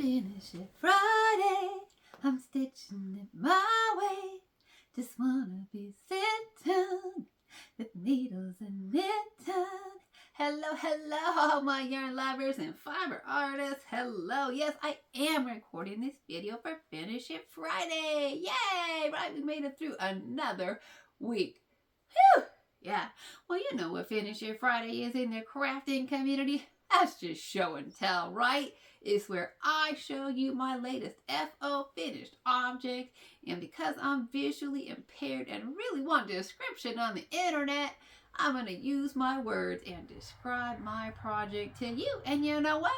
Finish it Friday. I'm stitching it my way. Just wanna be sitting with needles and knitting. Hello, hello, my yarn lovers and fiber artists. Hello. Yes, I am recording this video for Finish It Friday. Yay! Right, we made it through another week. Whew! Yeah. Well, you know what Finish It Friday is in the crafting community. That's just show and tell, right? It's where I show you my latest FO finished object. And because I'm visually impaired and really want a description on the internet, I'm going to use my words and describe my project to you. And you know what?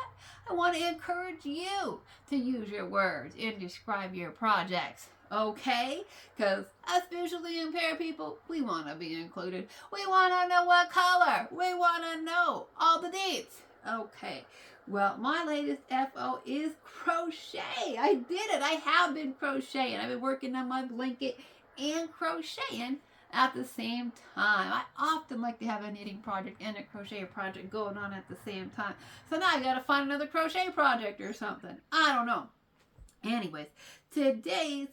I want to encourage you to use your words and describe your projects. Okay? Because us visually impaired people, we want to be included. We want to know what color. We want to know all the dates. Okay. Well, my latest FO is crochet. I did it. I have been crocheting. I've been working on my blanket and crocheting at the same time. I often like to have a knitting project and a crochet project going on at the same time. So now I got to find another crochet project or something. I don't know. Anyways, today's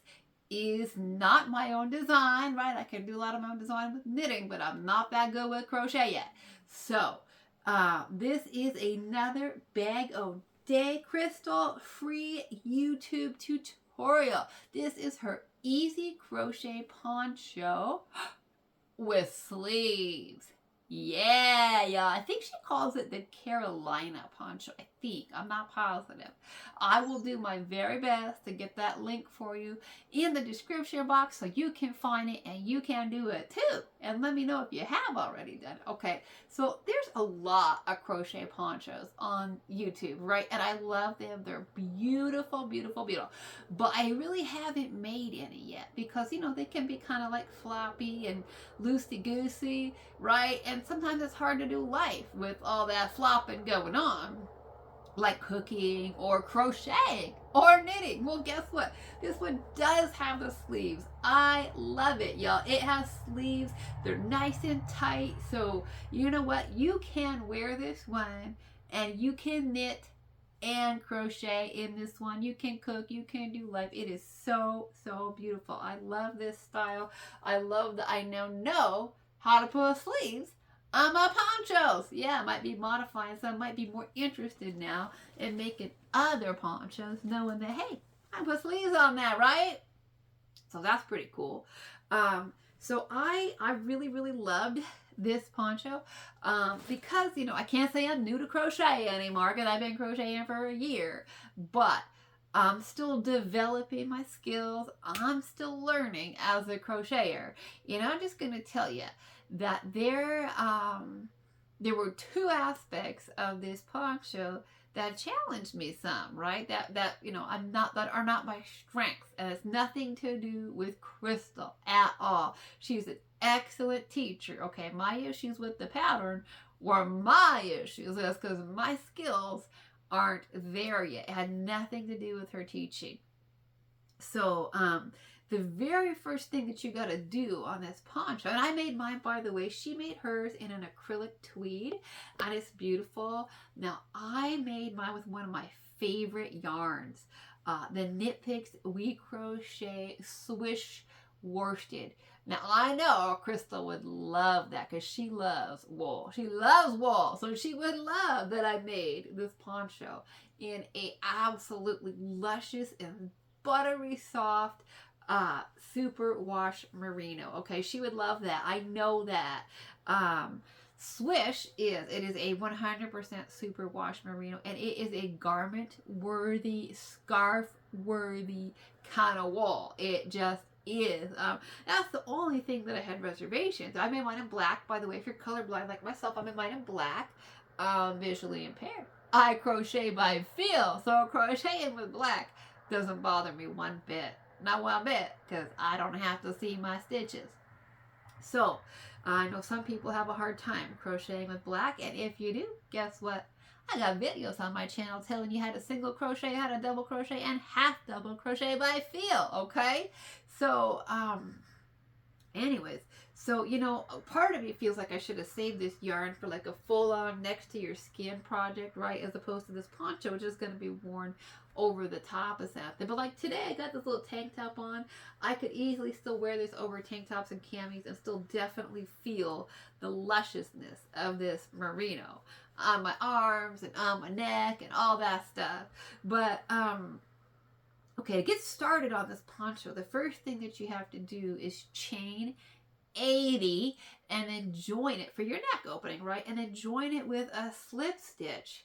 is not my own design, right? I can do a lot of my own design with knitting, but I'm not that good with crochet yet. So, this is another Bag O' Day Crystal free YouTube tutorial. This is her easy crochet poncho with sleeves. Yeah, I think she calls it the Carolina poncho. I think. I'm not positive. I will do my very best to get that link for you in the description box so you can find it and you can do it too. And let me know if you have already done it. Okay, so there's a lot of crochet ponchos on YouTube, right? And I love them. They're beautiful, beautiful, beautiful. But I really haven't made any yet because, you know, they can be kind of like floppy and loosey-goosey, right? And sometimes it's hard to do life with all that flopping going on, like cooking or crocheting or knitting. Well, guess what? This one does have the sleeves. I love it, y'all. It has sleeves. They're nice and tight. So you know what? You can wear this one and you can knit and crochet in this one. You can cook, you can do life. It is so, so beautiful. I love this style. I love that I now know how to put sleeves on my ponchos. Yeah, I might be modifying some. Might be more interested now in making other ponchos, knowing that, hey, I put sleeves on that, right? So that's pretty cool. So I really, really loved this poncho because, you know, I can't say I'm new to crochet anymore because I've been crocheting for a year, but I'm still developing my skills. I'm still learning as a crocheter. You know, I'm just going to tell you that there were two aspects of this poncho that challenged me some, right? That you know, that are not my strengths, and it's nothing to do with Crystal at all. She's an excellent teacher. Okay, my issues with the pattern were my issues. That's because my skills aren't there yet. It had nothing to do with her teaching. So, the very first thing that you got to do on this poncho, and I made mine, by the way, she made hers in an acrylic tweed, and it's beautiful. Now, I made mine with one of my favorite yarns, the nitpicks We Crochet Swish worsted. Now, I know Crystal would love that because she loves wool. She loves wool, so she would love that I made this poncho in a absolutely luscious and buttery soft super wash merino. Okay, she would love that. I know that. Swish is a 100% super wash merino, and it is a garment worthy, scarf worthy kind of wool. It just is. That's the only thing that I had reservations. I made mine in black, by the way. If you're colorblind like myself, I made mine in black. Visually impaired. I crochet by feel, so crocheting with black doesn't bother me one bit. Not one bit, because I don't have to see my stitches. So, I know some people have a hard time crocheting with black, and if you do, guess what? I got videos on my channel telling you how to single crochet, how to double crochet, and half double crochet by feel, okay? So, anyways, So, you know, part of me feels like I should have saved this yarn for like a full-on next to your skin project, right? As opposed to this poncho, which is going to be worn over the top of something. But like today, I got this little tank top on. I could easily still wear this over tank tops and camis and still definitely feel the lusciousness of this merino on my arms and on my neck and all that stuff. But, okay, to get started on this poncho, the first thing that you have to do is chain 80 and then join it for your neck opening, right? And then join it with a slip stitch,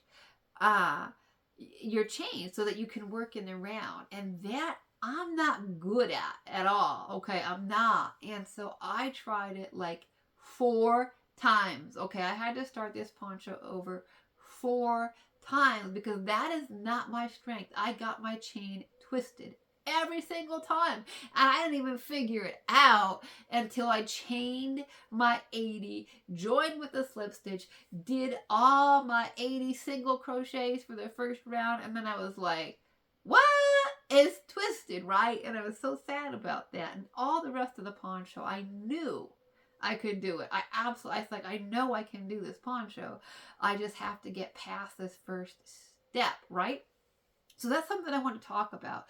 your chain, so that you can work in the round. And that I'm not good at all. Okay, I'm not. And so I tried it like 4 times. Okay, I had to start this poncho over 4 times because that is not my strength. I got my chain twisted every single time, and I didn't even figure it out until I chained my 80, joined with the slip stitch, did all my 80 single crochets for the first round, and then I was like, what? It's twisted, right? And I was so sad about that. And all the rest of the poncho, I knew I could do it. I was like, I know I can do this poncho. I just have to get past this first step, right? So that's something I want to talk about.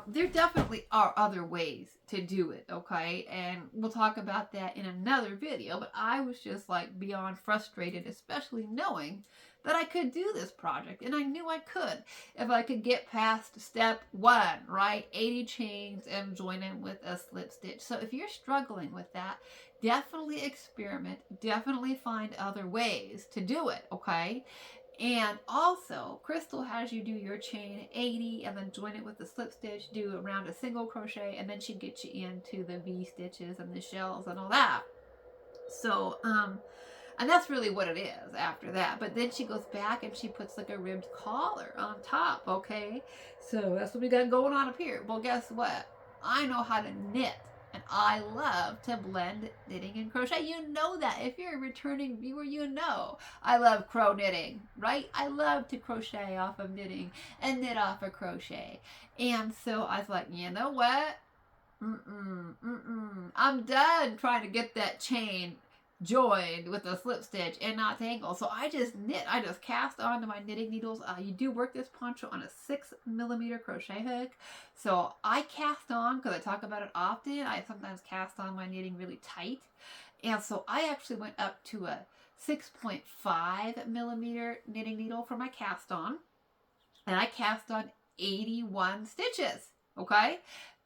There definitely are other ways to do it, okay? And we'll talk about that in another video. But I was just like beyond frustrated, especially knowing that I could do this project. And I knew I could if I could get past step 1, right? 80 chains and join in with a slip stitch. So if you're struggling with that, definitely experiment. Definitely find other ways to do it, okay? And also, Crystal has you do your chain 80 and then join it with the slip stitch, do around a single crochet, and then she gets you into the V stitches and the shells and all that. So, and that's really what it is after that. But then she goes back and she puts like a ribbed collar on top, okay? So that's what we got going on up here. Well, guess what? I know how to knit. And I love to blend knitting and crochet. You know that. If you're a returning viewer, you know I love crow knitting, right? I love to crochet off of knitting and knit off of crochet. And so I was like, you know what? I'm done trying to get that chain joined with a slip stitch and not tangle. So I just knit. I just cast onto my knitting needles. You do work this poncho on a 6mm crochet hook. So I cast on, because I talk about it often, I sometimes cast on my knitting really tight. And so I actually went up to a 6.5mm knitting needle for my cast on. And I cast on 81 stitches. Okay?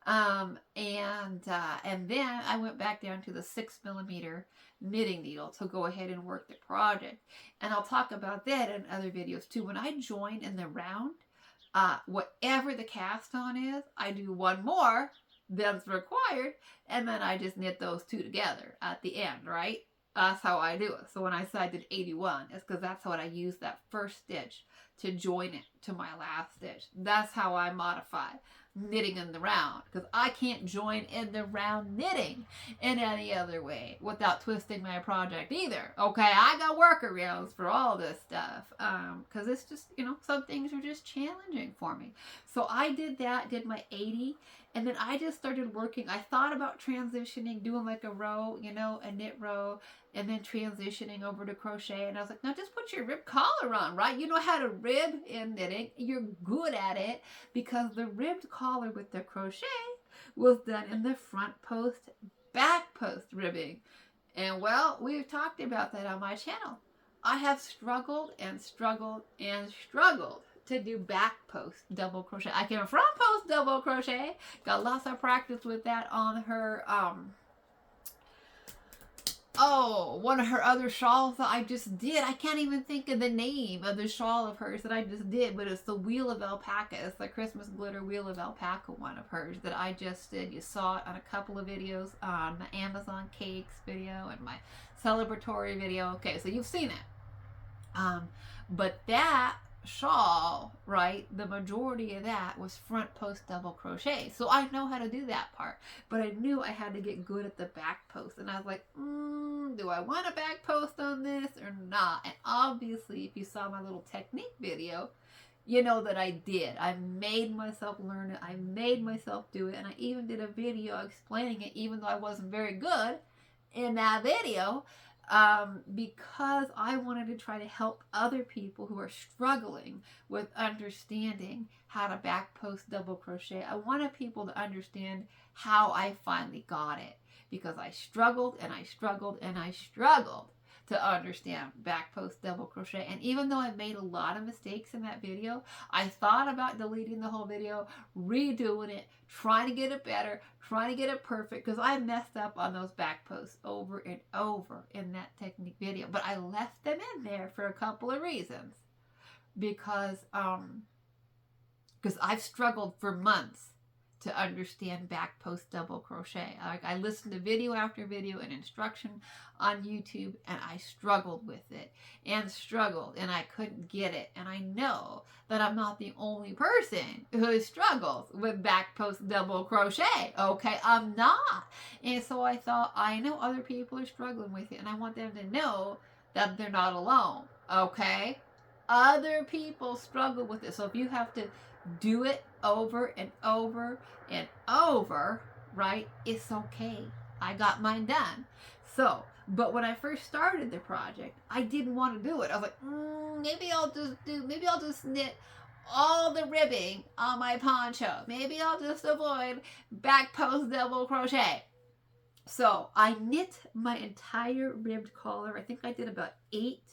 And then I went back down to the 6mm knitting needle to go ahead and work the project. And I'll talk about that in other videos too. When I join in the round, whatever the cast on is, I do one more than's required, and then I just knit those 2 together at the end, right? That's how I do it. So when I said I did 81, it's because that's what I used that first stitch to join it to my last stitch. That's how I modify knitting in the round, because I can't join in the round knitting in any other way without twisting my project either. Okay, I got workarounds for all this stuff, because it's just, you know, some things are just challenging for me. So I did that, did my 80, and then I just started working. I thought about transitioning, doing like a row, you know, a knit row, and then transitioning over to crochet. And I was like, no, just put your rib collar on, right? You know how to rib in knitting. You're good at it, because the ribbed collar with the crochet was done in the front post, back post ribbing. And well, we've talked about that on my channel. I have struggled and struggled and struggled to do back post double crochet. I can front post double crochet. Got lots of practice with that on her, one of her other shawls that I just did. I can't even think of the name of the shawl of hers that I just did, but it's the Wheel of Alpaca. It's the Christmas glitter Wheel of Alpaca one of hers that I just did. You saw it on a couple of videos, on the Amazon Cakes video and my celebratory video. Okay, so you've seen it. But that shawl, right, the majority of that was front post double crochet. So I know how to do that part, but I knew I had to get good at the back post. And I was like, do I want a back post on this or not? And obviously, if you saw my little technique video, you know that I did. I made myself learn it. I made myself do it. And I even did a video explaining it, even though I wasn't very good in that video because I wanted to try to help other people who are struggling with understanding how to back post double crochet. I wanted people to understand how I finally got it, because I struggled and I struggled and I struggled to understand back post double crochet. And even though I made a lot of mistakes in that video, I thought about deleting the whole video, redoing it, trying to get it better, trying to get it perfect, because I messed up on those back posts over and over in that technique video. But I left them in there for a couple of reasons, because I've struggled for months to understand back post double crochet. I listened to video after video and instruction on YouTube, and I struggled with it and struggled, and I couldn't get it. And I know that I'm not the only person who struggles with back post double crochet. Okay, I'm not. And so I thought, I know other people are struggling with it, and I want them to know that they're not alone. Okay, other people struggle with it. So if you have to do it over and over and over, right? It's okay. I got mine done. So, but when I first started the project, I didn't want to do it. I was like, maybe I'll just knit all the ribbing on my poncho. Maybe I'll just avoid back post double crochet. So I knit my entire ribbed collar. I think I did about 8.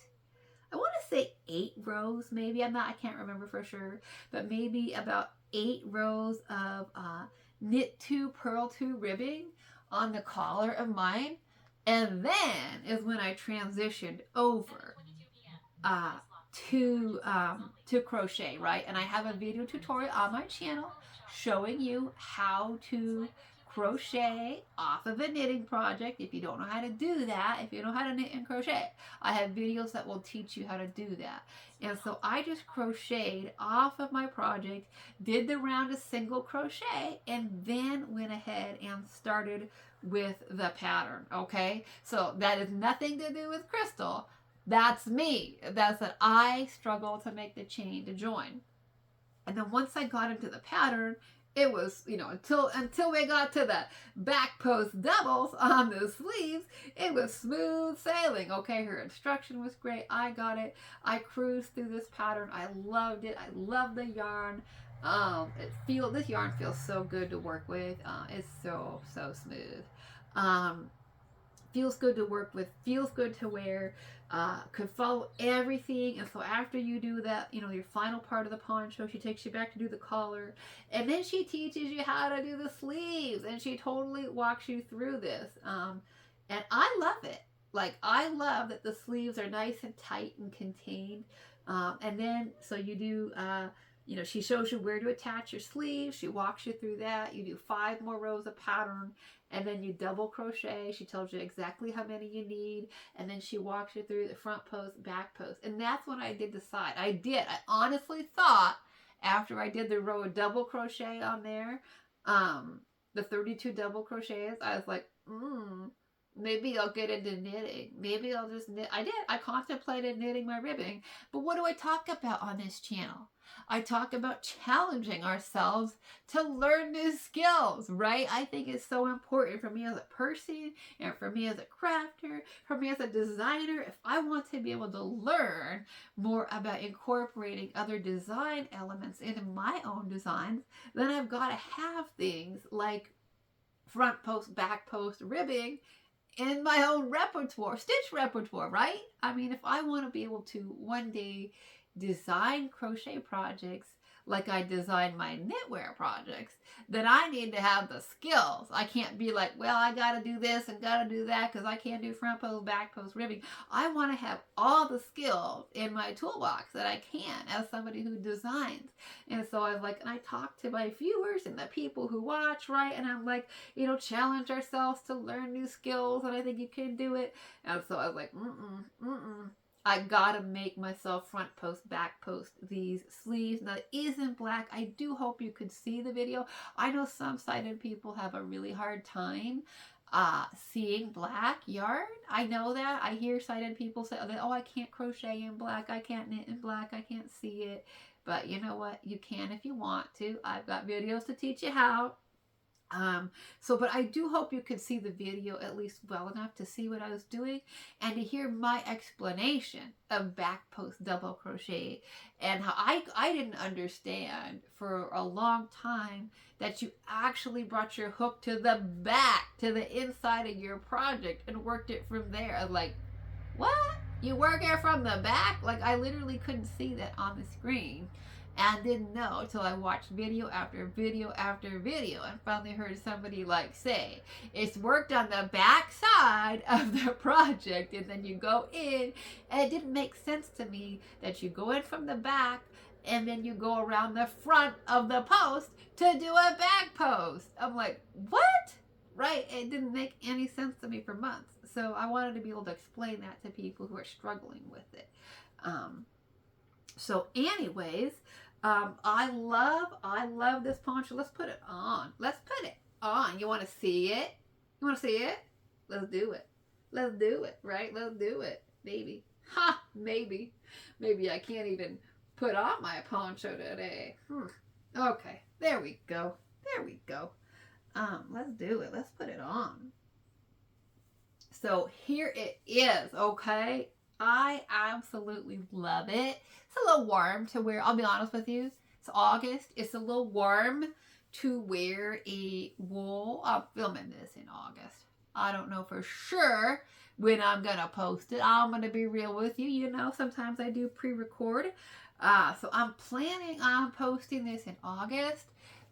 I want to say 8 rows, maybe. I can't remember for sure, but maybe about 8 rows of knit 2, purl 2 ribbing on the collar of mine. And then is when I transitioned over to crochet, right? And I have a video tutorial on my channel showing you how to crochet off of a knitting project. If you don't know how to do that, if you know how to knit and crochet, I have videos that will teach you how to do that. And so I just crocheted off of my project, did the round of single crochet, and then went ahead and started with the pattern. Okay, so that is nothing to do with Crystal. That's me. That's that I struggle to make the chain to join. And then once I got into the pattern, it was, until we got to the back post doubles on the sleeves, it was smooth sailing. Okay, her instruction was great. I got it. I cruised through this pattern. I loved it. I love the yarn. This yarn feels so good to work with. It's so smooth. Feels good to work with, feels good to wear, could follow everything. And so after you do that, your final part of the poncho, she takes you back to do the collar, and then she teaches you how to do the sleeves, and she totally walks you through this. And I love it. Like, I love that the sleeves are nice and tight and contained. And then, so you do, she shows you where to attach your sleeves. She walks you through that. You do 5 more rows of pattern, and then you double crochet. She tells you exactly how many you need, and then she walks you through the front post, back post. And that's what I did the side. I honestly thought, after I did the row of double crochet on there, the 32 double crochets, I was like, maybe I'll get into knitting. Maybe I'll just knit. I did. I contemplated knitting my ribbing. But what do I talk about on this channel? I talk about challenging ourselves to learn new skills, right? I think it's so important for me as a person, and for me as a crafter, for me as a designer. If I want to be able to learn more about incorporating other design elements into my own designs, then I've got to have things like front post, back post ribbing in my own repertoire, stitch repertoire, right? I mean, if I want to be able to one day design crochet projects like I design my knitwear projects, then I need to have the skills. I can't be like, well, I got to do this and got to do that because I can't do front post, back post ribbing. I want to have all the skills in my toolbox that I can as somebody who designs. And so I was like, and I talk to my viewers and the people who watch, right? And I'm like, challenge ourselves to learn new skills, and I think you can do it. And so I was like, I gotta make myself front post, back post these sleeves. Now, it isn't black. I do hope you could see the video. I know some sighted people have a really hard time seeing black yarn. I know that. I hear sighted people say, oh, I can't crochet in black. I can't knit in black. I can't see it. But you know what? You can if you want to. I've got videos to teach you how. But I do hope you could see the video at least well enough to see what I was doing and to hear my explanation of back post double crochet and how I didn't understand for a long time that you actually brought your hook to the back, to the inside of your project and worked it from there. I was like, what? You work it from the back? Like, I literally couldn't see that on the screen and didn't know until I watched video after video after video and finally heard somebody like say it's worked on the back side of the project, and then you go in, and it didn't make sense to me that you go in from the back and then you go around the front of the post to do a back post. I'm like, what? Right? It didn't make any sense to me for months. So I wanted to be able to explain that to people who are struggling with it. So anyways, I love this poncho. Let's put it on. Let's put it on. You want to see it? You want to see it? Let's do it. Let's do it, right? Let's do it. Maybe. Ha! Maybe. Maybe I can't even put on my poncho today. Okay. There we go. There we go. Let's do it. Let's put it on. So here it is, okay? I absolutely love it. It's a little warm to wear. I'll be honest with you. It's August. It's a little warm to wear a wool. I'm filming this in August. I don't know for sure when I'm going to post it. I'm going to be real with you. You know, sometimes I do pre-record. So I'm planning on posting this in August.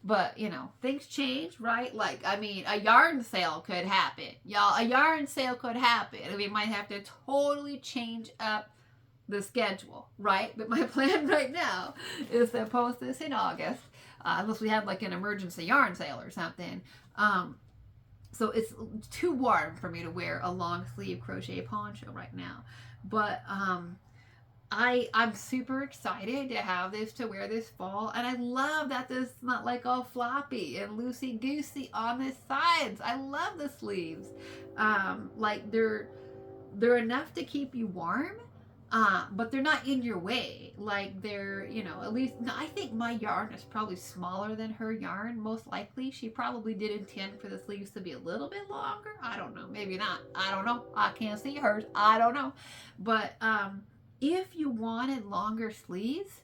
But, you know, things change, right? Like, I mean, a yarn sale could happen. Y'all, a yarn sale could happen. And we might have to totally change up the schedule, right? But my plan right now is to post this in August, unless we have like an emergency yarn sale or something. So it's too warm for me to wear a long sleeve crochet poncho right now. But, I'm super excited to have this to wear this fall, and I love that this is not like all floppy and loosey-goosey on the sides. I love the sleeves. Like they're enough to keep you warm, but they're not in your way. Like they're, you know, at least I think my yarn is probably smaller than her yarn. Most likely, she probably did intend for the sleeves to be a little bit longer. I don't know, maybe not. I don't know. I can't see hers. I don't know, but if you wanted longer sleeves,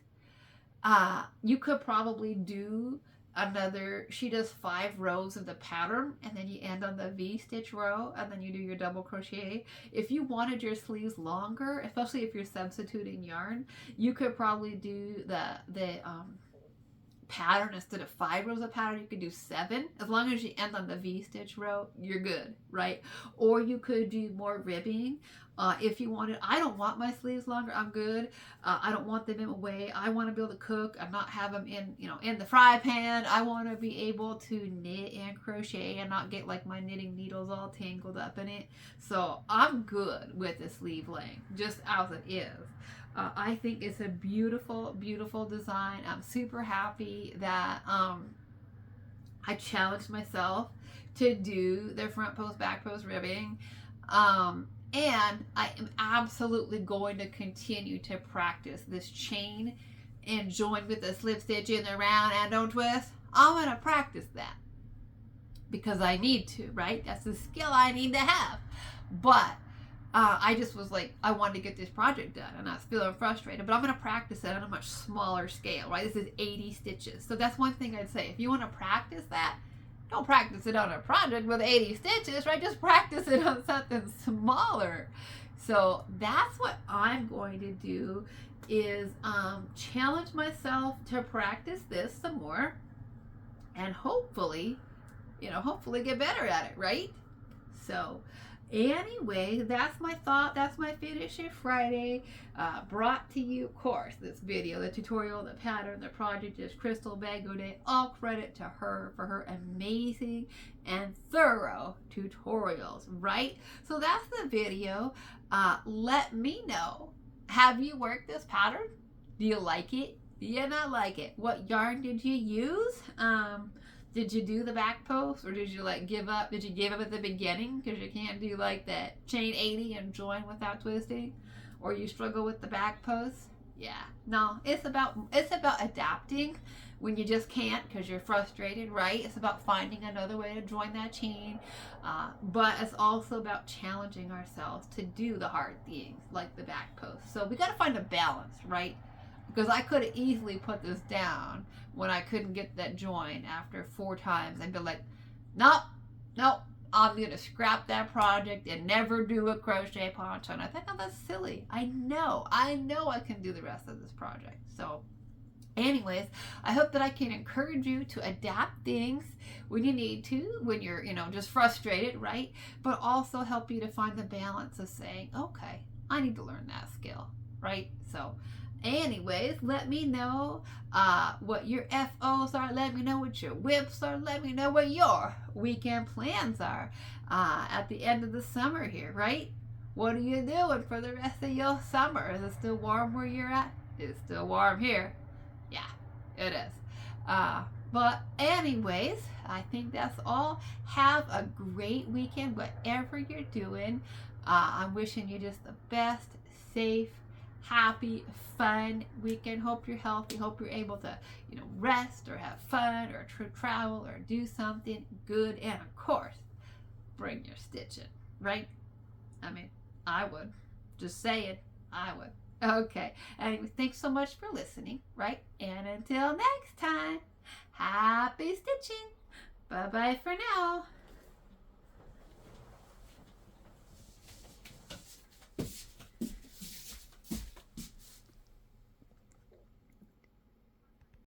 you could probably do another, she does 5 rows of the pattern, and then you end on the V-stitch row, and then you do your double crochet. If you wanted your sleeves longer, especially if you're substituting yarn, you could probably do the pattern instead of 5 rows of pattern. You could do 7. As long as you end on the V-stitch row, you're good, right? Or you could do more ribbing. If you wanted, I don't want my sleeves longer. I'm good. I don't want them in a way. I want to be able to cook and not have them in, you know, in the fry pan. I want to be able to knit and crochet and not get like my knitting needles all tangled up in it. So I'm good with the sleeve length, just as it is. I think it's a beautiful, beautiful design. I'm super happy that I challenged myself to do the front post, back post ribbing. And I am absolutely going to continue to practice this chain and join with the slip stitch in the round and don't twist. I'm going to practice that because I need to, right? That's the skill I need to have. But I just was like, I wanted to get this project done and I was feeling frustrated, but I'm going to practice it on a much smaller scale, right? This is 80 stitches. So that's one thing I'd say. If you want to practice that, don't practice it on a project with 80 stitches, right? Just practice it on something smaller. So that's what I'm going to do is challenge myself to practice this some more and hopefully, hopefully get better at it, right? So anyway, that's my thought. That's my Finish It Friday. Brought to you, of course, this video, the tutorial, the pattern, the project is Crystal Bagode. All credit to her for her amazing and thorough tutorials, right? So that's the video. Let me know. Have you worked this pattern? Do you like it? Do you not like it? What yarn did you use? Did you do the back post, or did you like give up? Did you give up at the beginning because you can't do like that chain 80 and join without twisting, or you struggle with the back post? Yeah, no, it's about adapting, when you just can't because you're frustrated, right? It's about finding another way to join that chain. But it's also about challenging ourselves to do the hard things like the back post. So we got to find a balance, right? Because I could have easily put this down when I couldn't get that join after 4 times and be like, nope, nope, I'm going to scrap that project and never do a crochet poncho. And I think, oh, that's silly. I know I can do the rest of this project. So anyways, I hope that I can encourage you to adapt things when you need to, when you're, just frustrated, right? But also help you to find the balance of saying, okay, I need to learn that skill, right? So anyways, let me know what your FOs are. Let me know what your whips are. Let me know what your weekend plans are at the end of the summer here, right? What are you doing for the rest of your summer? Is it still warm where you're at? It's still warm here. Yeah, it is. But anyways, I think that's all. Have a great weekend, whatever you're doing. I'm wishing you just the best, safe, happy, fun weekend. Hope you're healthy. Hope you're able to, rest or have fun or travel or do something good. And of course, bring your stitching, right? I mean, I would. Just saying, I would. Okay. Anyway, thanks so much for listening, right? And until next time, happy stitching. Bye-bye for now.